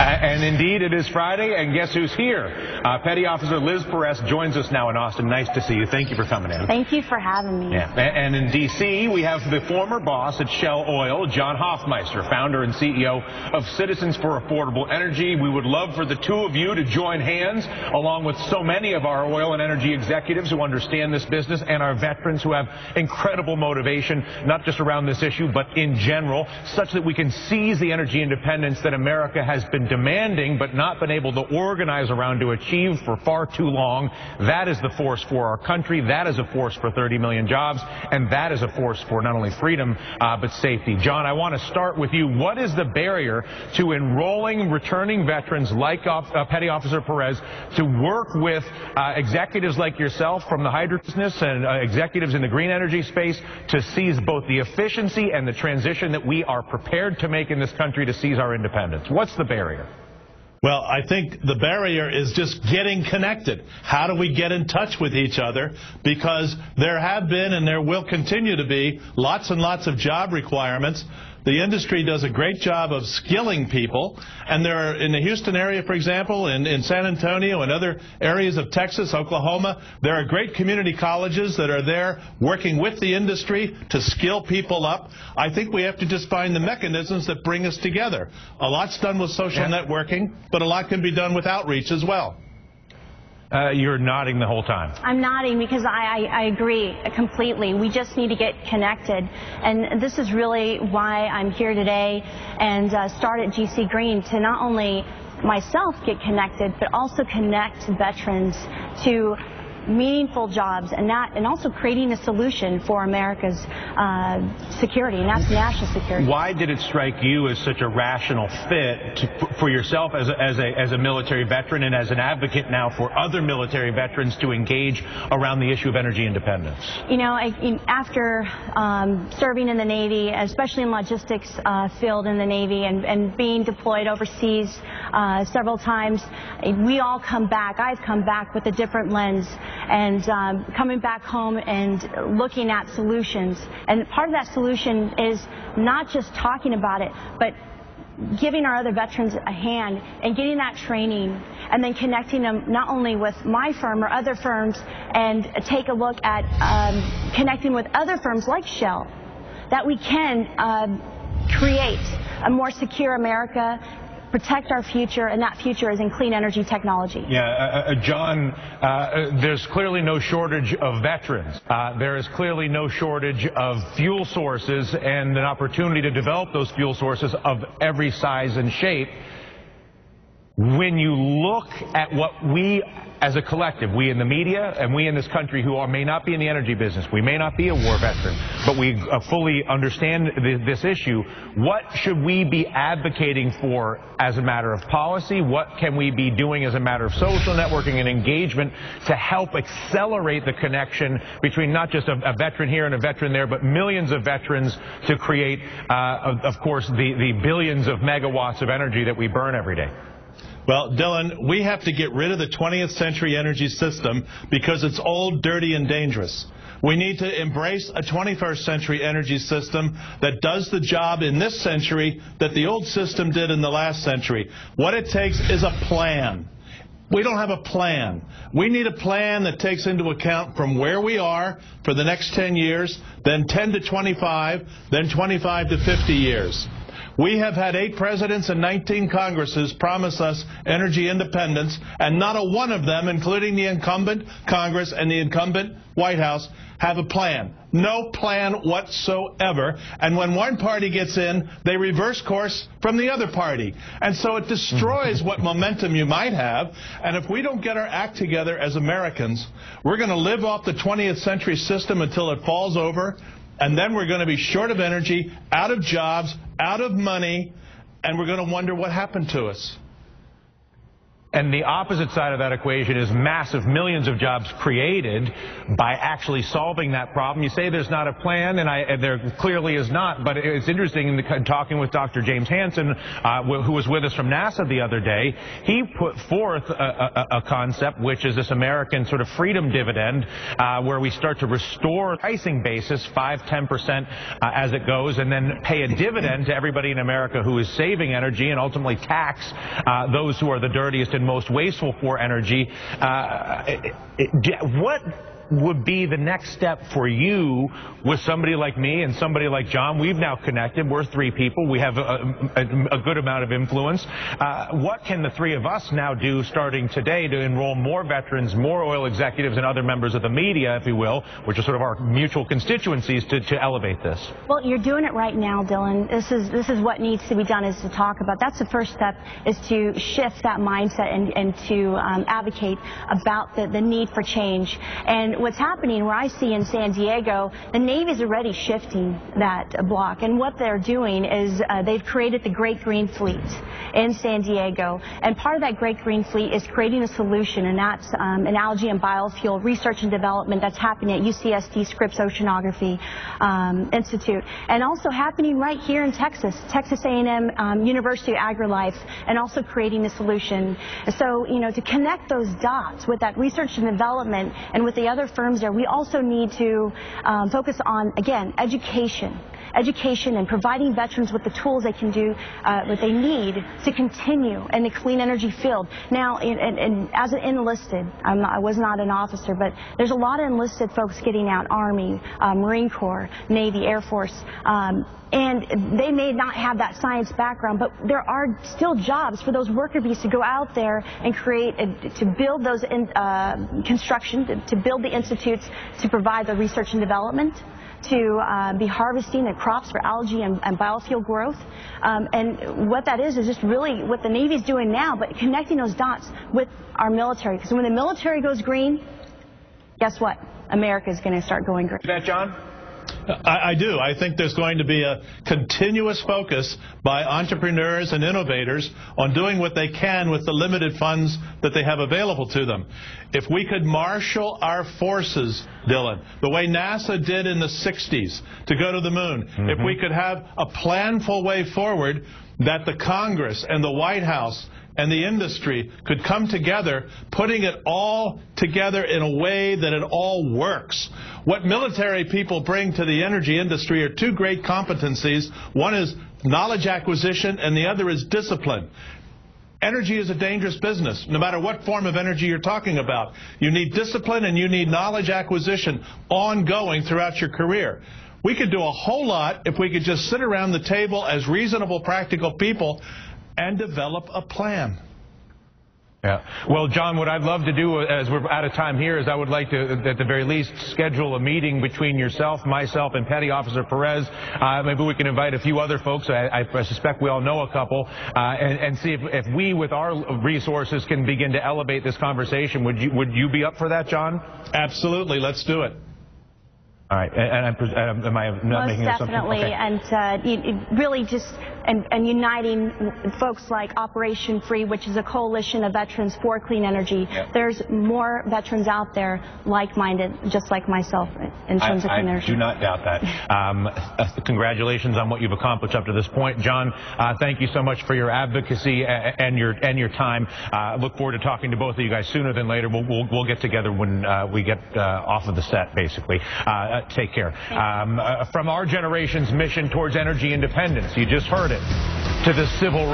And indeed, it is Friday, and guess who's here? Petty Officer Liz Perez joins us now in Austin. Nice to see you. Thank you for coming in. Thank you for having me. Yeah. And in D.C., we have the former boss at Shell Oil, John Hofmeister, founder and CEO of Citizens for Affordable Energy. We would love for the two of you to join hands, along with so many of our oil and energy executives who understand this business and our veterans who have incredible motivation, not just around this issue, but in general, such that we can seize the energy independence that America has been demanding but not been able to organize around to achieve for far too long. That is the force for our country. That is a force for 30 million jobs. And that is a force for not only freedom, but safety. John, I want to start with you. What is the barrier to enrolling returning veterans like Petty Officer Perez to work with executives like yourself from the hydro business and executives in the green energy space to seize both the efficiency and the transition that we are prepared to make in this country to seize our independence? What's the barrier? Well, I think the barrier is just getting connected. How do we get in touch with each other? Because there have been and there will continue to be lots and lots of job requirements. The industry does a great job of skilling people, and there are, in the Houston area, for example, in San Antonio and other areas of Texas, Oklahoma, there are great community colleges that are there working with the industry to skill people up. I think we have to just find the mechanisms that bring us together. A lot's done with social networking, but a lot can be done with outreach as well. You're nodding the whole time. I'm nodding because I agree completely. We just need to get connected. And this is really why I'm here today and start at GC Green, to not only myself get connected, but also connect veterans to meaningful jobs, and also creating a solution for America's security, and that's national security. Why did it strike you as such a rational fit for yourself as a military veteran and as an advocate now for other military veterans to engage around the issue of energy independence? You know, after serving in the Navy, especially in logistics field in the Navy, and being deployed overseas several times, we all come back. I've come back with a different lens, and coming back home and looking at solutions. And part of that solution is not just talking about it, but giving our other veterans a hand and getting that training, and then connecting them not only with my firm or other firms, and take a look at connecting with other firms like Shell, that we can create a more secure America, protect our future, and that future is in clean energy technology. Yeah, John, there's clearly no shortage of veterans. There is clearly no shortage of fuel sources and an opportunity to develop those fuel sources of every size and shape. When you look at what we as a collective, we in the media and we in this country who may not be in the energy business, we may not be a war veteran, but we fully understand this issue, what should we be advocating for as a matter of policy? What can we be doing as a matter of social networking and engagement to help accelerate the connection between not just a veteran here and a veteran there, but millions of veterans to create, of course, the billions of megawatts of energy that we burn every day? Well, Dylan, we have to get rid of the 20th century energy system because it's old, dirty, and dangerous. We need to embrace a 21st century energy system that does the job in this century that the old system did in the last century. What it takes is a plan. We don't have a plan. We need a plan that takes into account from where we are for the next 10 years, then 10 to 25, then 25 to 50 years. We have had 8 presidents and 19 Congresses promise us energy independence, and not a one of them, including the incumbent Congress and the incumbent White House, have a plan. No plan whatsoever. And when one party gets in, they reverse course from the other party. And so it destroys what momentum you might have. And if we don't get our act together as Americans, we're going to live off the 20th century system until it falls over. And then we're going to be short of energy, out of jobs, out of money, and we're going to wonder what happened to us. And the opposite side of that equation is massive millions of jobs created by actually solving that problem. You say there's not a plan, and there clearly is not. But it's interesting in talking with Dr. James Hansen, who was with us from NASA the other day. He put forth a concept, which is this American sort of freedom dividend, where we start to restore pricing basis 5–10% as it goes, and then pay a dividend to everybody in America who is saving energy, and ultimately tax those who are the dirtiest and most wasteful for energy. What would be the next step for you with somebody like me and somebody like John? We've now connected. We're three people. We have a good amount of influence. What can the three of us now do starting today to enroll more veterans, more oil executives, and other members of the media, if you will, which are sort of our mutual constituencies, to elevate this? Well, you're doing it right now, Dylan. This is what needs to be done, is to talk about. That's the first step, is to shift that mindset and to advocate about the need for change. And what's happening, where I see in San Diego, the Navy's already shifting that block, and what they're doing is they've created the Great Green Fleet in San Diego, and part of that Great Green Fleet is creating a solution, and that's an algae and biofuel research and development that's happening at UCSD Scripps Oceanography Institute, and also happening right here in Texas A&M University of AgriLife, and also creating a solution. So, to connect those dots with that research and development and with the other firms there, we also need to focus on, again, education and providing veterans with the tools they can do, what they need to continue in the clean energy field. Now, as an enlisted, I was not an officer, but there's a lot of enlisted folks getting out, Army, Marine Corps, Navy, Air Force, and they may not have that science background, but there are still jobs for those worker bees to go out there and create, to build those construction, to build the institutes, to provide the research and development, to be harvesting the crops for algae and biofuel growth. And what that is just really what the Navy's doing now, but connecting those dots with our military. Because when the military goes green, guess what? America is going to start going green. Is that John? I do. I think there's going to be a continuous focus by entrepreneurs and innovators on doing what they can with the limited funds that they have available to them. If we could marshal our forces, Dylan, the way NASA did in the 60s to go to the moon, if we could have a planful way forward that the Congress and the White House and the industry could come together, putting it all together in a way that it all works. What military people bring to the energy industry are two great competencies. One is knowledge acquisition, and the other is discipline. Energy is a dangerous business, no matter what form of energy you're talking about. You need discipline and you need knowledge acquisition ongoing throughout your career. We could do a whole lot if we could just sit around the table as reasonable, practical people and develop a plan. Yeah. Well, John, what I'd love to do, as we're out of time here, is I would like to, at the very least, schedule a meeting between yourself, myself, and Petty Officer Perez. Maybe we can invite a few other folks. I suspect we all know a couple, and see if we, with our resources, can begin to elevate this conversation. Would you be up for that, John? Absolutely. Let's do it. All right. And am I not making this something? Most definitely. Okay. And really just and uniting folks like Operation Free, which is a coalition of veterans for clean energy. Yep. There's more veterans out there like-minded, just like myself, in terms of clean energy. I do not doubt that. Congratulations on what you've accomplished up to this point. John, thank you so much for your advocacy and your time. Look forward to talking to both of you guys sooner than later. We'll get together when we get off of the set, basically. Take care. From our generation's mission towards energy independence, you just heard it, to the civil rights